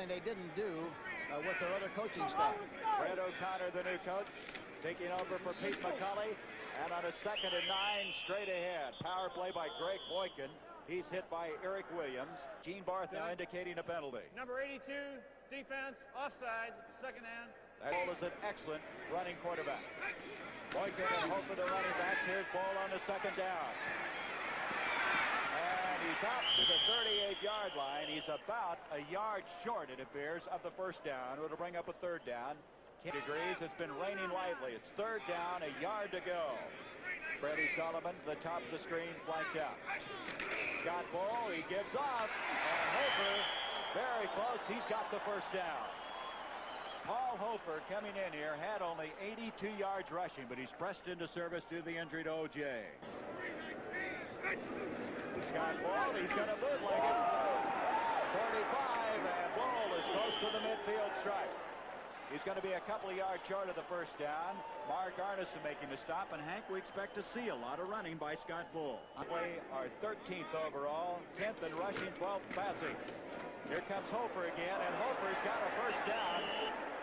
something they didn't do with their other coaching staff. Fred O'Connor, the new coach, taking over for Pete McCulley. And on a 2nd and 9, straight ahead. Power play by Greg Boykin. He's hit by Eric Williams. Gene Barth now indicating a penalty. Number 82, defense, offside, second down. That ball is an excellent running quarterback. Boykin and Hofer, the running backs. Here's ball on the 2nd down. And he's out to the 38-yard line. He's about a yard short, it appears, of the 1st down. It'll bring up a 3rd down. Degrees. It's been raining lightly. It's 3rd down, a yard to go. Freddie Solomon, the top of the screen, flanked out. Scott Bull, he gives up. And Hofer, very close. He's got the 1st down. Paul Hofer coming in here had only 82 yards rushing, but he's pressed into service due to the injury to O.J. Scott Bull, he's going to bootleg it. 45, and Bull is close to the midfield stripe. He's going to be a couple of yards short of the 1st down. Mark Arneson making the stop, and Hank, we expect to see a lot of running by Scott Bull. They are 13th overall, 10th in rushing, 12th passing. Here comes Hofer again, and Hofer's got a 1st down.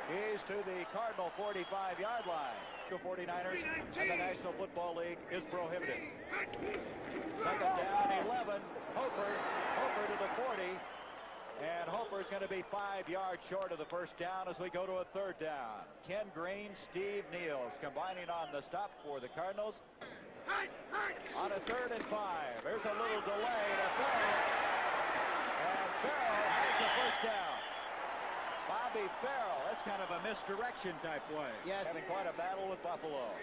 He's to the Cardinal 45-yard line. The 49ers and the National Football League is prohibited. 2nd down, 11. Hofer to the 40. And Hofer's going to be 5 yards short of the 1st down as we go to a 3rd down. Ken Green, Steve Niels combining on the stop for the Cardinals. On a 3rd and 5. There's a little delay to Farrell. And Farrell has the 1st down. Bobby Farrell, that's kind of a misdirection type play. Yes. Having quite a battle with Buffalo.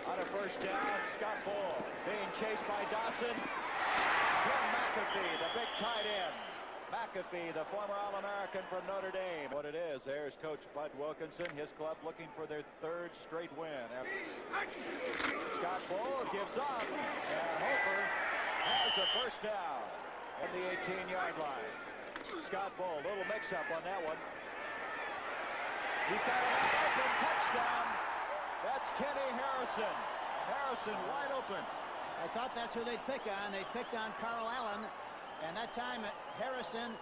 On a 1st down, Scott Bull being chased by Dawson. Jim McAfee, the big tight end. McAfee, the former All-American from Notre Dame. What it is, there's Coach Bud Wilkinson, his club looking for their 3rd straight win. Scott Bull gives up, and Hofer has a 1st down on the 18-yard line. Scott Bull, a little mix-up on that one. He's got an open touchdown. That's Kenny Harrison. Harrison wide open. I thought that's who they'd pick on. They picked on Carl Allen, and that time Harrison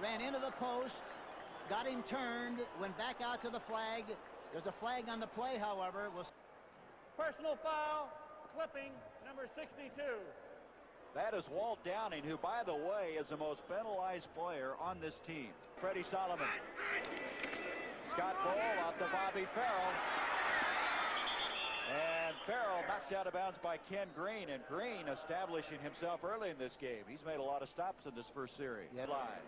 ran into the post, got him turned, went back out to the flag. There's a flag on the play, however. Personal foul, clipping, number 62. That is Walt Downing, who, by the way, is the most penalized player on this team. Freddie Solomon. Scott Bull off to Bobby Farrell. And Farrell knocked out of bounds by Ken Green, and Green establishing himself early in this game. He's made a lot of stops in this 1st series. Yep. Line.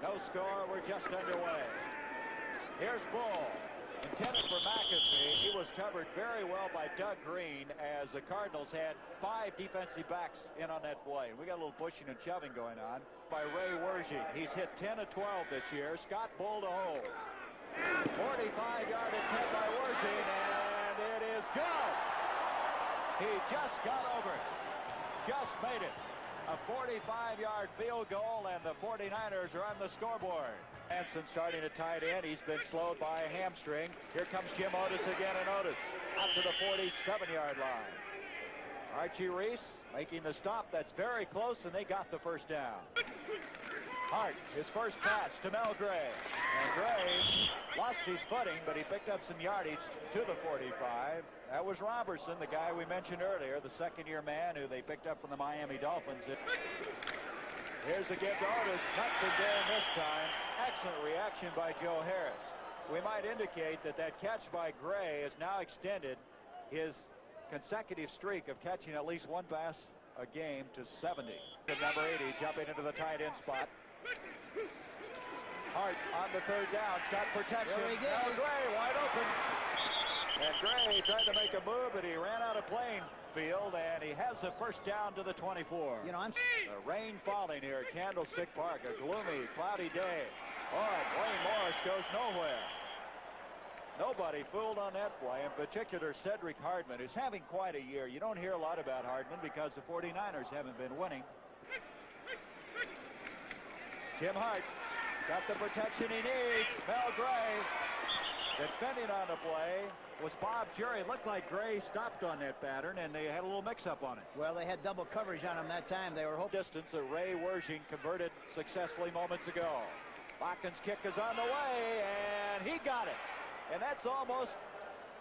No score, we're just underway. Here's Bull. Intended for McAfee. He was covered very well by Doug Green as the Cardinals had 5 defensive backs in on that play. We got a little pushing and shoving going on by Ray Wergy. He's hit 10 of 12 this year. Scott Bull to hold. 45-yard attempt by Wergy, and it is good. He just got over it. Just made it. A 45-yard field goal, and the 49ers are on the scoreboard. Hanson starting to tight end. He's been slowed by a hamstring. Here comes Jim Otis again, and Otis out to the 47-yard line. Archie Reese making the stop. That's very close, and they got the 1st down. Hart, his first pass to Mel Gray. And Gray lost his footing, but he picked up some yardage to the 45. That was Robertson, the guy we mentioned earlier, the 2nd-year man who they picked up from the Miami Dolphins. Here's a give to Otis. Nothing there this time. Excellent reaction by Joe Harris. We might indicate that that catch by Gray has now extended his consecutive streak of catching at least one pass a game to 70. The number 80 jumping into the tight end spot. Hart on the 3rd down. Scott protection. Now Gray wide open. And Gray tried to make a move, but he ran out of playing field, and he has the 1st down to the 24. You know, the rain falling here at Candlestick Park. A gloomy, cloudy day. Boy, Blaine Morris goes nowhere. Nobody fooled on that play, in particular Cedric Hardman, who's having quite a year. You don't hear a lot about Hardman because the 49ers haven't been winning. Jim Hart got the protection he needs. Mel Gray defending on the play. was Bob Jury. It looked like Gray stopped on that pattern, and they had a little mix-up on it. Well, they had double coverage on him that time. They were hoping. Distance that Ray Wershing converted successfully moments ago. Watkins' kick is on the way, and he got it. And that's almost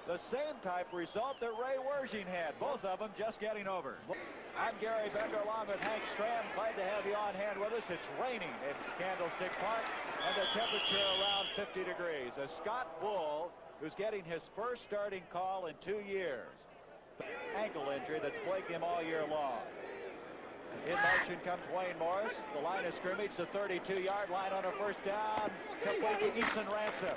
the same type result that Ray Wershing had. Both of them just getting over. I'm Gary Bender along with Hank Stram. Glad to have you on hand with us. It's raining in Candlestick Park, and the temperature around 50 degrees. As Scott Bull, who's getting his first starting call in 2 years. Ankle injury that's plagued him all year long. In motion comes Wayne Morris. The line of scrimmage, the 32-yard line on a first down. Complete to Eason Ransom.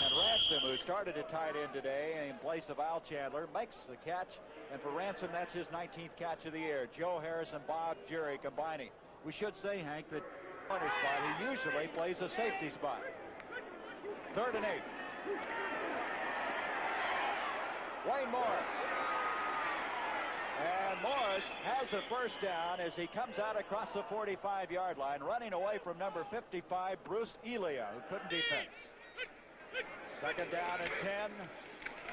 And Ransom, who started at tight end today in place of Al Chandler, makes the catch. And for Ransom, that's his 19th catch of the year. Joe Harris and Bob Jury combining. We should say, Hank, that punter spot, he usually plays a safety spot. 3rd and 8. Wayne Morris. And Morris has a first down as he comes out across the 45-yard line, running away from number 55, Bruce Elia, who couldn't defense. 2nd down and 10.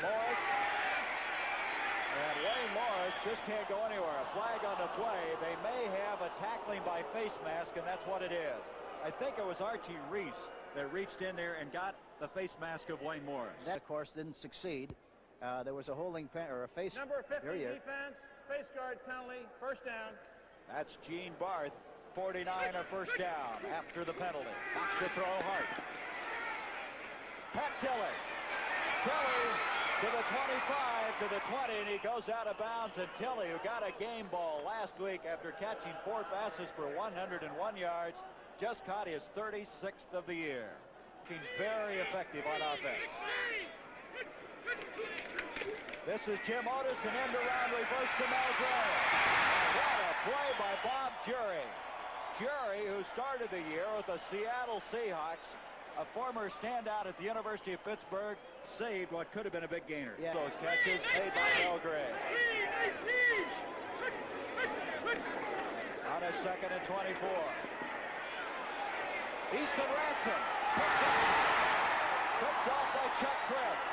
Morris. And Wayne Morris just can't go anywhere. A flag on the play. They may have a tackling by face mask, and that's what it is. I think it was Archie Reese that reached in there and got the face mask of Wayne Morris. That, of course, didn't succeed. There was a holding or a face. Number 50 defense, face guard penalty, first down. That's Gene Barth, 49, a first down after the penalty. Back to throw Hart. Pat Tilley. Tilley to the 25, to the 20, and he goes out of bounds. And Tilley, who got a game ball last week after catching 4 passes for 101 yards, just caught his 36th of the year. Looking very effective on offense. This is Jim Otis, an end around reverse to Mel Gray. What a play by Bob Jury. Jury, who started the year with the Seattle Seahawks, a former standout at the University of Pittsburgh, saved what could have been a big gainer. Yeah. Those catches made by Mel Gray. On a 2nd and 24. Eason Ransom. Picked off by Chuck Christ.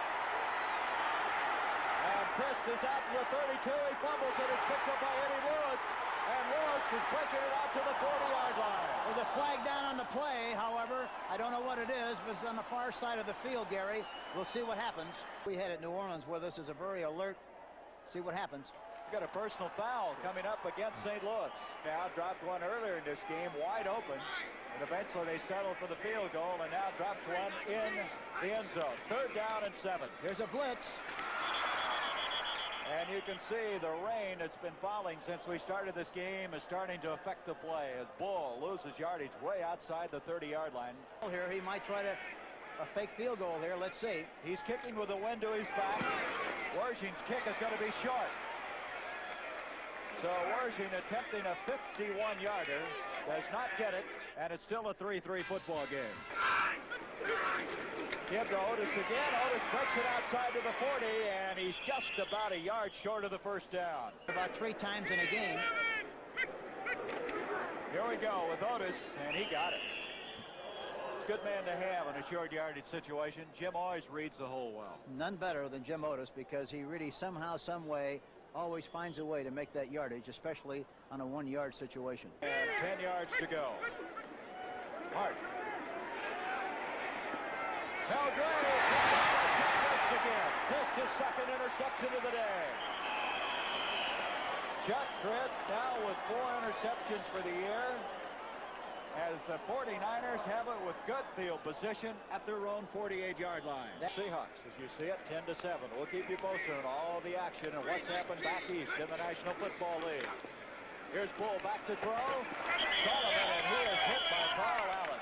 And Christ is out to the 32. He fumbles it. It's picked up by Eddie Lewis. And Lewis is breaking it out to the 40-yard line. There's a flag down on the play, however. I don't know what it is, but it's on the far side of the field, Gary. We'll see what happens. We had at New Orleans with us is a very alert. See what happens. Got a personal foul coming up against St. Louis. Now dropped one earlier in this game, wide open. And eventually they settle for the field goal, and now drops one in the end zone. 3rd down and 7. Here's a blitz. And you can see the rain that's been falling since we started this game is starting to affect the play as Bull loses yardage way outside the 30-yard line. Here, he might try to a fake field goal here. Let's see. He's kicking with the wind to his back. Wershing's kick is going to be short. So Wershing attempting a 51-yarder, does not get it, and it's still a 3-3 football game. Give to Otis again. Otis breaks it outside to the 40, and he's just about a yard short of the first down. About 3 times in a game. Here we go with Otis, and he got it. It's a good man to have in a short yardage situation. Jim always reads the hole well. None better than Jim Otis, because he really somehow, some way, always finds a way to make that yardage, especially on a 1-yard situation. And 10 yards to go. Hart. Mel Gray Christ again. Missed his 2nd interception of the day. Chuck Christ now with 4 interceptions for the year, as the 49ers have it with good field position at their own 48-yard line. Seahawks, as you see it, 10-7. We'll keep you posted on all the action and what's happened back east in the National Football League. Here's Bull back to throw. Sullivan, and he is hit by Carl Allen.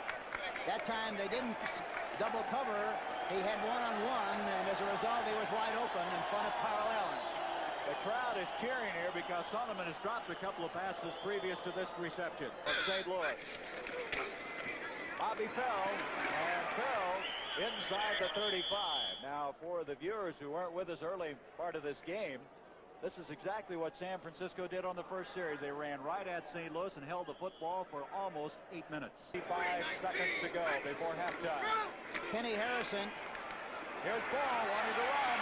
That time they didn't double cover. He had one-on-one, and as a result, he was wide open in front of Carl Allen. The crowd is cheering here because Sullivan has dropped a couple of passes previous to this reception of St. Louis. Bobby fell, and fell inside the 35. Now, for the viewers who weren't with us early part of this game, this is exactly what San Francisco did on the first series. They ran right at St. Louis and held the football for almost 8 minutes. 5 seconds to go before halftime. Kenny Harrison Here's Bull wanting to run.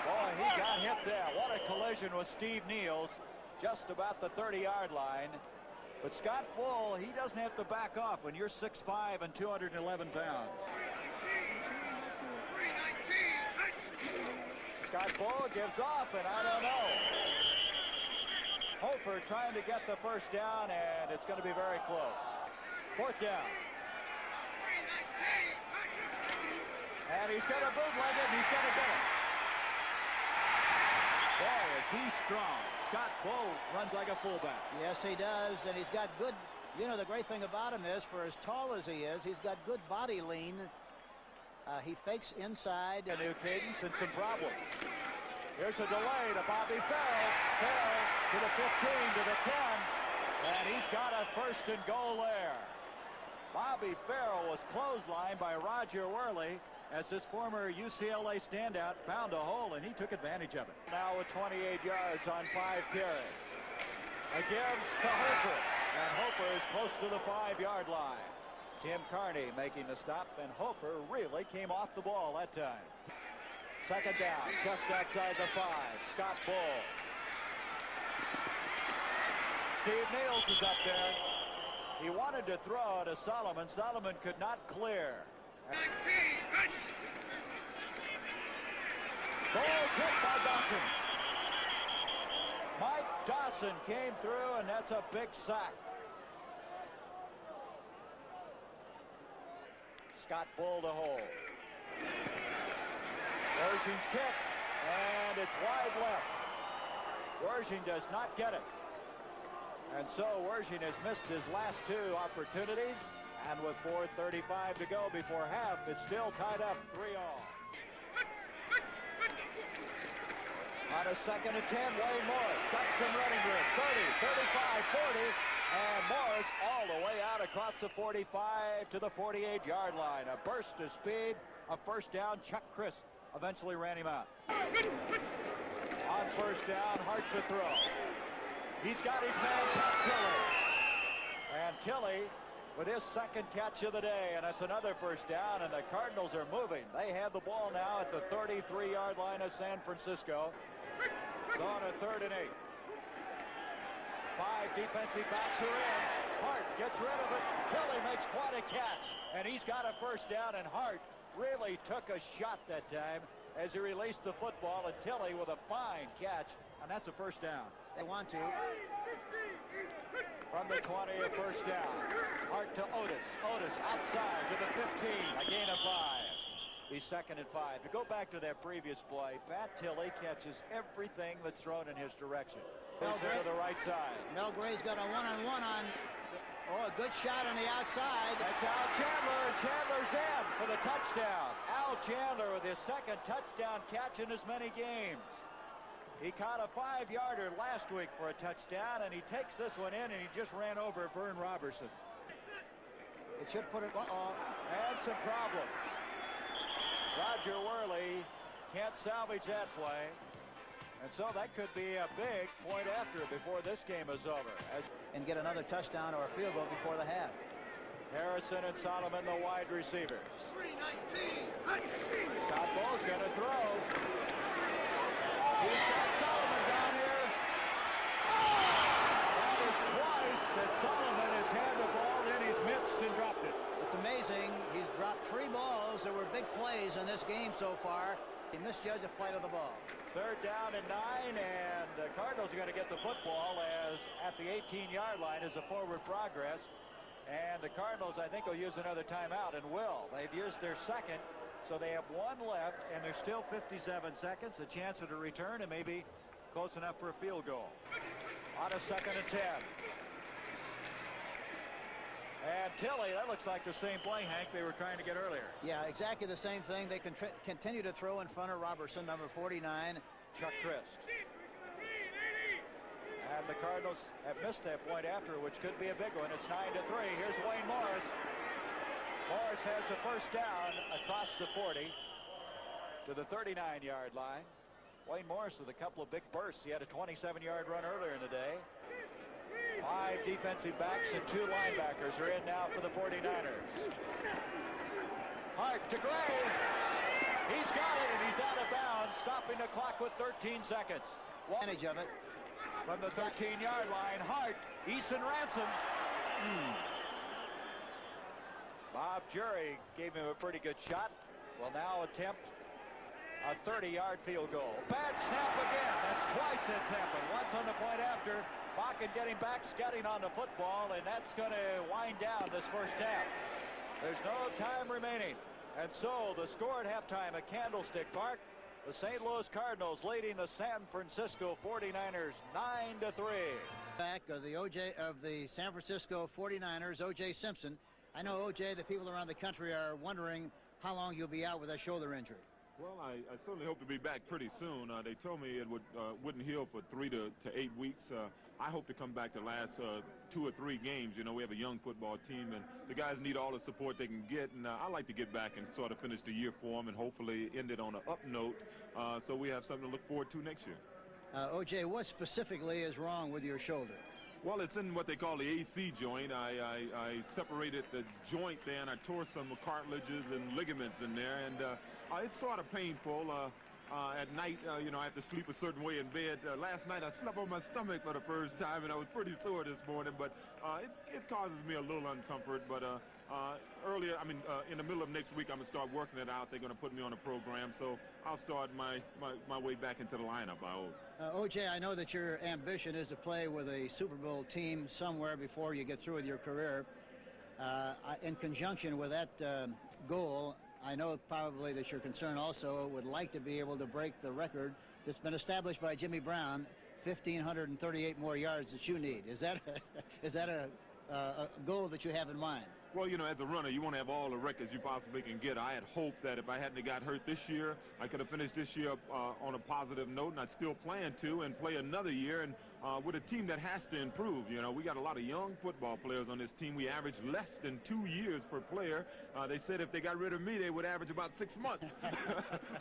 Boy, he got hit there. What a collision with Steve Niels just about the 30-yard line. But Scott Bull, he doesn't have to back off when you're 6'5" and 211 pounds. Scott Bull gives off, and I don't know. Hofer trying to get the first down, and it's going to be very close. Fourth down. And he's going to bootleg it, and he's going to get it. Boy, is he strong. Scott Bull runs like a fullback. Yes, he does, and he's got good, you know, the great thing about him is, for as tall as he is, he's got good body lean. He fakes inside. A new cadence and some problems. Here's a delay to Bobby Farrell. Farrell to the 15, to the 10, and he's got a first and goal there. Bobby Farrell was clotheslined by Roger Worley as his former UCLA standout found a hole, and he took advantage of it. Now with 28 yards on 5 carries. A give to Hofer, and Hofer is close to the 5-yard line. Tim Carney making the stop, and Hofer really came off the ball that time. Second down, just outside the 5. Scott Bull. Steve Niels is up there. He wanted to throw to Solomon. Solomon could not clear. 19. Ball's hit by Dawson. Mike Dawson came through, and that's a big sack. Scott Bull to hold. Wersching's kick, and it's wide left. Wersching does not get it. And so Wersching has missed his last 2 opportunities. And with 4:35 to go before half, it's still tied up 3-all. On a second and 10, Wayne Morris got some running room. 30, 35, 40, and Morris all the way out across the 45 to the 48-yard line. A burst of speed, a first down. Chuck Christ eventually ran him out. On first down, Hart to throw. He's got his man, Pat Tilley. And Tilley with his second catch of the day, and that's another first down, and the Cardinals are moving. They have the ball now at the 33-yard line of San Francisco. It's on a 3rd and 8. 5 defensive backs are in. Hart gets rid of it. Tilley makes quite a catch, and he's got a first down, and Hart really took a shot that time as he released the football, and Tilley with a fine catch, and that's a first down. They want to. From the 20, a first down. Hart to Otis. Otis outside to the 15. A gain of 5. He's 2nd and 5. To go back to that previous play, Pat Tilley catches everything that's thrown in his direction. Goes into the right side. Mel Gray's got a one-on-one on. Oh, a good shot on the outside. That's Al Chandler. Chandler's in for the touchdown. Al Chandler with his 2nd touchdown catch in as many games. He caught a 5-yarder last week for a touchdown, and he takes this one in, and he just ran over Vern Robertson. It should put it. And some problems. Roger Worley can't salvage that play, and so that could be a big point after before this game is over. And get another touchdown or a field goal before the half. Harrison and Solomon, the wide receivers. Scott Bull's going to throw. He's got Solomon down here. That is twice that Solomon has had the ball in his midst and dropped it. It's amazing. He's dropped 3 balls. There were big plays in this game so far. He misjudged the flight of the ball. 3rd down and 9, and the Cardinals are going to get the football as at the 18-yard line as a forward progress. And the Cardinals, I think, will use another timeout, and will. They've used their 2nd. So they have 1 left, and there's still 57 seconds, a chance at a return, and maybe close enough for a field goal. On a 2nd and 10. And Tilley, that looks like the same play, Hank, they were trying to get earlier. Yeah, exactly the same thing. They continue to throw in front of Robertson, number 49. Chuck Christ. And the Cardinals have missed that point after, which could be a big one. It's 9-3. Here's Wayne Morris. Morris has the first down across the 40 to the 39-yard line. Wayne Morris with a couple of big bursts. He had a 27-yard run earlier in the day. 5 defensive backs and 2 linebackers are in now for the 49ers. Hart to Gray. He's got it, and he's out of bounds, stopping the clock with 13 seconds. Advantage of it. From the 13-yard line, Hart, Eason Ransom. Bob Jury gave him a pretty good shot. Will now attempt a 30-yard field goal. Bad snap again. That's twice it's happened. Once on the point after. Bakken getting back, scouting on the football, and that's going to wind down this first half. There's no time remaining. And so the score at halftime at Candlestick Park, the St. Louis Cardinals leading the San Francisco 49ers 9-3. Back of the San Francisco 49ers, O.J. Simpson. I know, O.J., the people around the country are wondering how long you'll be out with that shoulder injury. Well, I certainly hope to be back pretty soon. They told me it wouldn't heal for 3 to 8 weeks. I hope to come back to last 2 or 3 games. You know, we have a young football team, and the guys need all the support they can get. And I like to get back and sort of finish the year for them and hopefully end it on an up note so we have something to look forward to next year. O.J., what specifically is wrong with your shoulder? Well, it's in what they call the AC joint. I separated the joint there, and I tore some cartilages and ligaments in there, and it's sort of painful. At night, you know, I have to sleep a certain way in bed. Last night, I slept on my stomach for the first time, and I was pretty sore this morning, but it causes me a little uncomfort. But in the middle of next week, I'm going to start working it out. They're going to put me on a program, so I'll start my way back into the lineup, I hope. O.J., I know that your ambition is to play with a Super Bowl team somewhere before you get through with your career. In conjunction with that goal, I know probably that your concern also would like to be able to break the record that's been established by Jimmy Brown, 1,538 more yards that you need. Is that a goal that you have in mind? Well, you know, as a runner, you want to have all the records you possibly can get. I had hoped that if I hadn't got hurt this year, I could have finished this year on a positive note, and I still plan to and play another year. And with a team that has to improve, you know, we got a lot of young football players on this team. We average less than 2 years per player. They said if they got rid of me, they would average about 6 months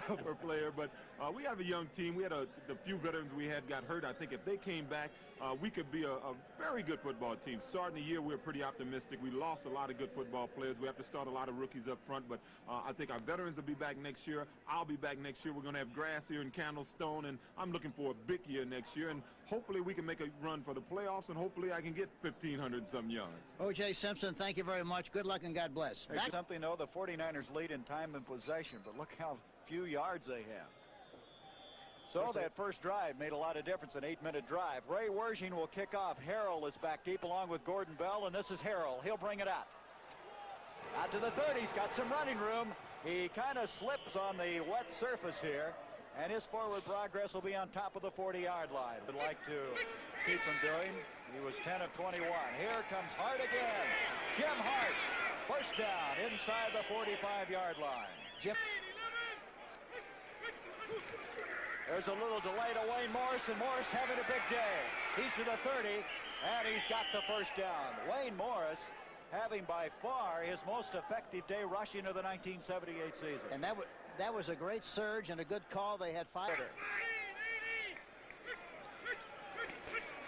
per player. But we have a young team. We had the few veterans we had got hurt. I think if they came back, we could be a very good football team. Starting the year, we're pretty optimistic. We lost a lot of good football players. We have to start a lot of rookies up front, but I think our veterans will be back next year. I'll be back next year. We're going to have grass here in Candlestone, and I'm looking for a big year next year, and hopefully we can make a run for the playoffs, and hopefully I can get 1,500 some yards. O.J. Simpson, thank you very much. Good luck and God bless. Something, though, the 49ers lead in time and possession, but look how few yards they have. So that first drive made a lot of difference, an 8-minute drive. Ray Wershing will kick off. Harrell is back deep along with Gordon Bell, and this is Harrell. He'll bring it out. Out to the 30. He's got some running room. He kind of slips on the wet surface here, and his forward progress will be on top of the 40-yard line. Would like to keep him doing. He was 10 of 21. Here comes Hart again. Jim Hart, first down inside the 45-yard line. There's a little delay to Wayne Morris, and Morris having a big day. He's to the 30, and he's got the first down. Wayne Morris having by far his most effective day rushing of the 1978 season. And that was a great surge and a good call. They had 5.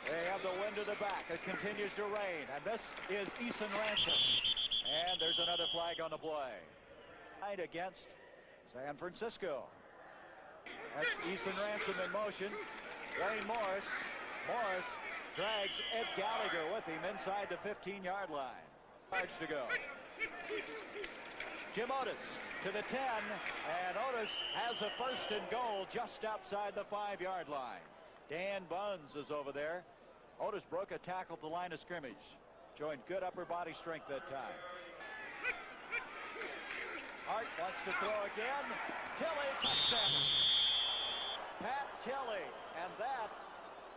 They have the wind to the back. It continues to rain, and this is Eason Ransom. And there's another flag on the play. Against San Francisco. That's Eason Ransom in motion. Wayne Morris. Morris drags Ed Gallagher with him inside the 15-yard line. Yards to go. Jim Otis to the 10, and Otis has a first and goal just outside the 5-yard line. Dan Buns is over there. Otis broke a tackle at the line of scrimmage. Showing good upper body strength that time. Hart wants to throw again. Tilley, touchdown. Pat Tilley, and that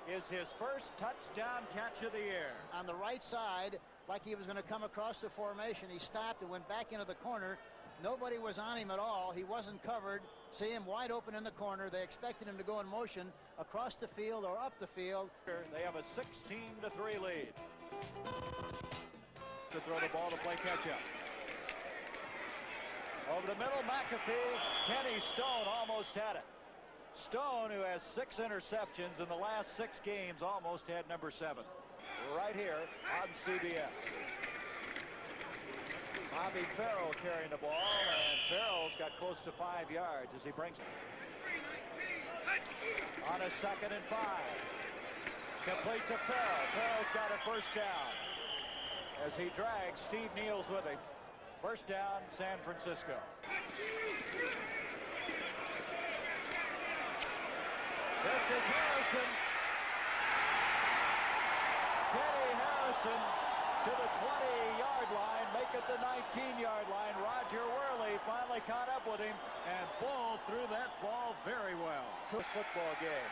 is his first touchdown catch of the year. On the right side, like he was going to come across the formation, he stopped and went back into the corner. Nobody was on him at all. He wasn't covered. See him wide open in the corner. They expected him to go in motion across the field or up the field. They have a 16-3 lead. To throw the ball to play catch-up. Over the middle, McAfee. Kenny Stone almost had it. Stone, who has 6 interceptions in the last 6 games, almost had number 7. Right here on CBS. Bobby Farrell carrying the ball, and Farrell's got close to 5 yards as he brings it. On a 2nd and 5. Complete to Farrell. Farrell's got a first down as he drags Steve Niels with him. First down, San Francisco. This is Harrison. Kenny Harrison to the 20-yard line, make it the 19-yard line. Roger Worley finally caught up with him, and Bull threw that ball very well. This football game.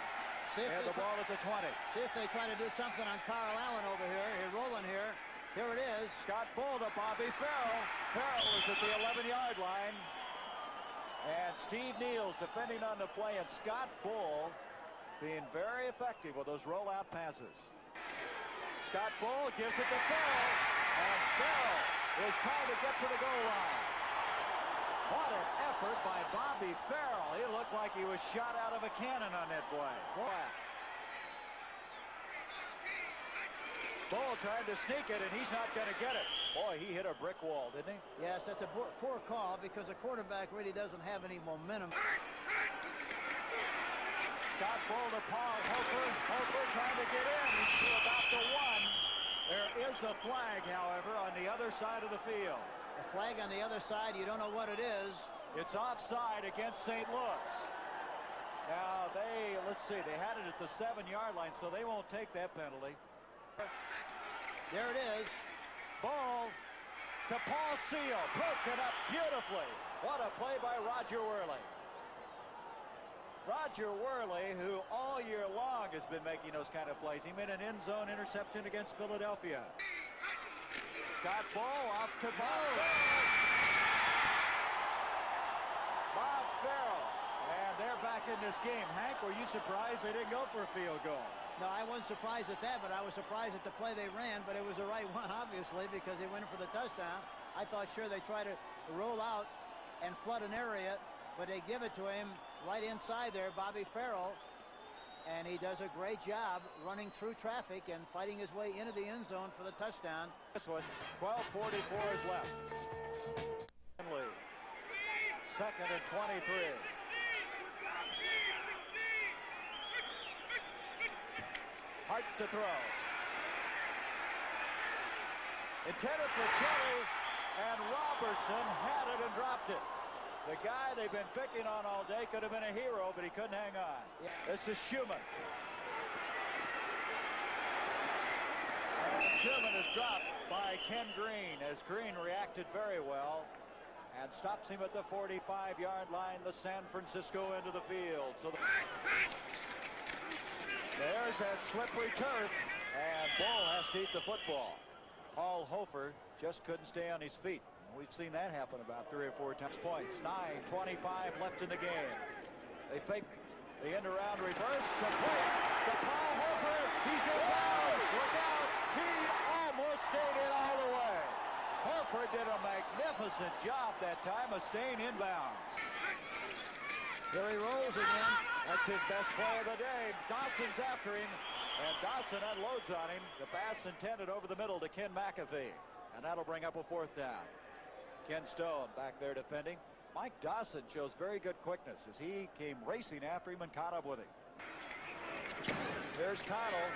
And the ball at the 20. See if they try to do something on Carl Allen over here. He's rolling here. Here it is. Scott Bull to Bobby Farrell. Farrell is at the 11-yard line. And Steve Niels defending on the play, and Scott Bull being very effective with those rollout passes. Scott Bull gives it to Farrell, and Farrell is trying to get to the goal line. What an effort by Bobby Farrell. He looked like he was shot out of a cannon on that play. Bull trying to sneak it, and he's not going to get it. Boy, he hit a brick wall, didn't he? Yes, that's a poor call because the quarterback really doesn't have any momentum. Scott Bull to Paul Hofer. Hofer trying to get in. He's to about the 1. There is a flag, however, on the other side of the field. A flag on the other side, you don't know what it is. It's offside against St. Louis. Now let's see, they had it at the 7-yard line, so they won't take that penalty. There it is. Ball to Paul Seal, broken up beautifully. What a play by Roger Worley. Roger Worley, who all year long has been making those kind of plays. He made an end zone interception against Philadelphia. Scott Bull off to Bob Farrell. And they're back in this game. Hank, were you surprised they didn't go for a field goal? No, I wasn't surprised at that, but I was surprised at the play they ran, but it was the right one, obviously, because they went for the touchdown. I thought sure they try to roll out and flood an area, but they give it to him right inside there, Bobby Farrell, and he does a great job running through traffic and fighting his way into the end zone for the touchdown. This one, 12:44 is left. 2nd and 23. Hart to throw. Intended for Kelly, and Robertson had it and dropped it. The guy they've been picking on all day could have been a hero, but he couldn't hang on. Yeah. This is Schumann. And Schumann is dropped by Ken Green, as Green reacted very well and stops him at the 45-yard line, the San Francisco end of the field. So there's that slippery turf, and Bull has to eat the football. Paul Hofer just couldn't stay on his feet. We've seen that happen about 3 or 4 times. Points. 9:25 left in the game. They fake the end around reverse. Complete to Paul Hofer. He's in bounds. Look out. He almost stayed in all the way. Hofer did a magnificent job that time of staying in bounds. Here he rolls again. That's his best play of the day. Dawson's after him, and Dawson unloads on him. The pass intended over the middle to Ken McAfee, and that'll bring up a 4th down. Ken Stone back there defending. Mike Dawson shows very good quickness as he came racing after him and caught up with him. Here's Connell.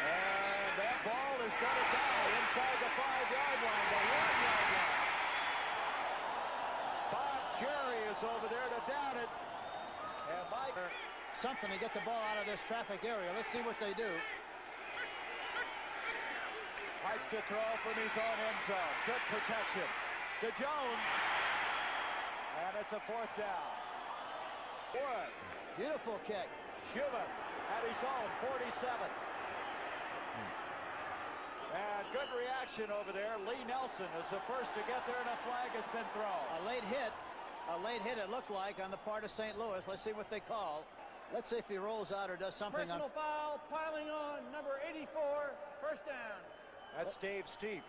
And that ball is going to die inside the 5-yard line, the 1-yard line. Bob Jerry is over there to down it. And Mike. Something to get the ball out of this traffic area. Let's see what they do. Hart to throw from his own end zone. Good protection. To Jones. And it's a 4th down. Wood. Beautiful kick. Schumann at his own 47. And good reaction over there. Lee Nelson is the first to get there, and a flag has been thrown. A late hit it looked like on the part of St. Louis. Let's see what they call. Let's see if he rolls out or does something. Personal foul, piling on, number 84, first down. That's Dave Steve.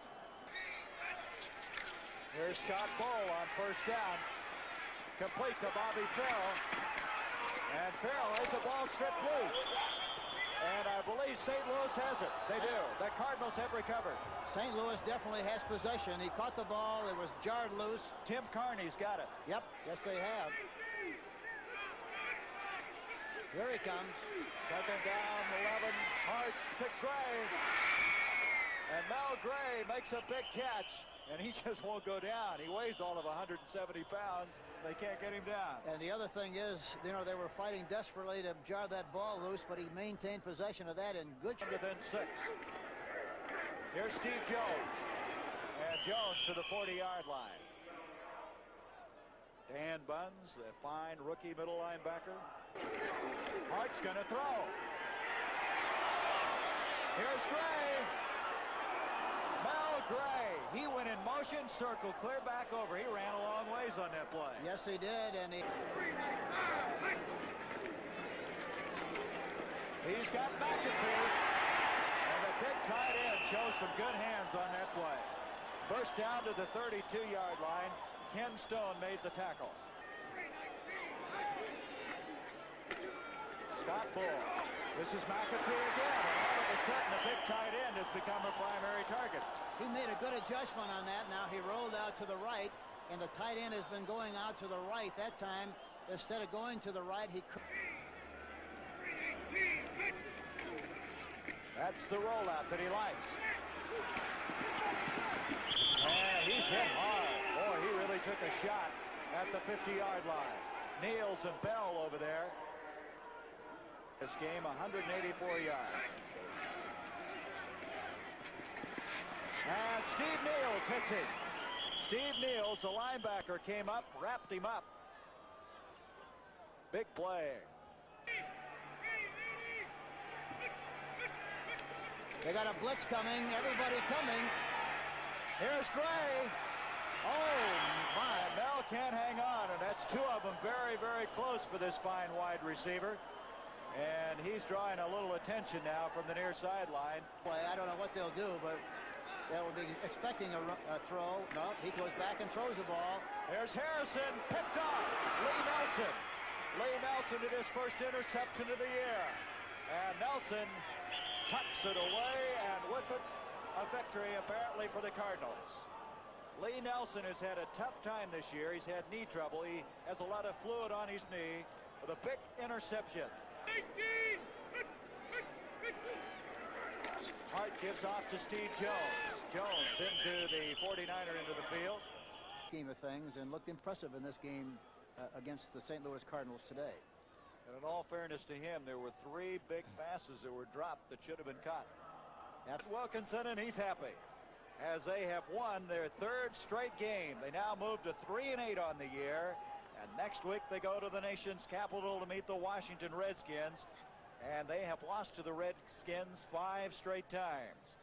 Here's Scott Bull on first down. Complete to Bobby Farrell. And Farrell has the ball stripped loose. And I believe St. Louis has it. They do. The Cardinals have recovered. St. Louis definitely has possession. He caught the ball. It was jarred loose. Tim Carney's got it. Yep. Yes, they have. Here he comes. Second down, 11. Hart to Gray. And Mel Gray makes a big catch. And he just won't go down. He weighs all of 170 pounds. They can't get him down. And the other thing is, you know, they were fighting desperately to jar that ball loose, but he maintained possession of that in good shape. Within 6. Here's Steve Jones. And Jones to the 40-yard line. Dan Buns, the fine rookie middle linebacker. Hart's going to throw. Here's Gray. Mel Gray. He went in motion, circle, clear back over. He ran a long ways on that play. Yes, he did. And he's got McAfee. And the big tight end shows some good hands on that play. First down to the 32-yard line. Ken Stone made the tackle. Scott Bull. This is McAfee again. And all of a sudden, the big tight end has become a primary target. he made a good adjustment on that. Now he rolled out to the right, and the tight end has been going out to the right that time. Instead of going to the right, he... That's the rollout that he likes. And he's hit hard. Boy, he really took a shot at the 50-yard line. Niels and Bell over there. This game, 184 yards. And Steve Niels hits him. Steve Niels, the linebacker, came up, wrapped him up. Big play. They got a blitz coming. Everybody coming. Here's Gray. Oh, my. Mel can't hang on, and that's two of them very, very close for this fine wide receiver. And he's drawing a little attention now from the near sideline. I don't know what they'll do, but they'll be expecting a throw. No, he goes back and throws the ball. There's Harrison, picked off. Lee Nelson. Lee Nelson to his first interception of the year. And Nelson tucks it away, and with it, a victory apparently for the Cardinals. Lee Nelson has had a tough time this year. He's had knee trouble. He has a lot of fluid on his knee with a big interception. Hart gives off to Steve Jones. Jones into the 49er into the field. Scheme of things, and looked impressive in this game against the St. Louis Cardinals today. And in all fairness to him, there were 3 big passes that were dropped that should have been caught. That's Wilkinson, and he's happy as they have won their 3rd straight game. They now move to 3-8 on the year, and next week they go to the nation's capital to meet the Washington Redskins, and they have lost to the Redskins 5 straight times.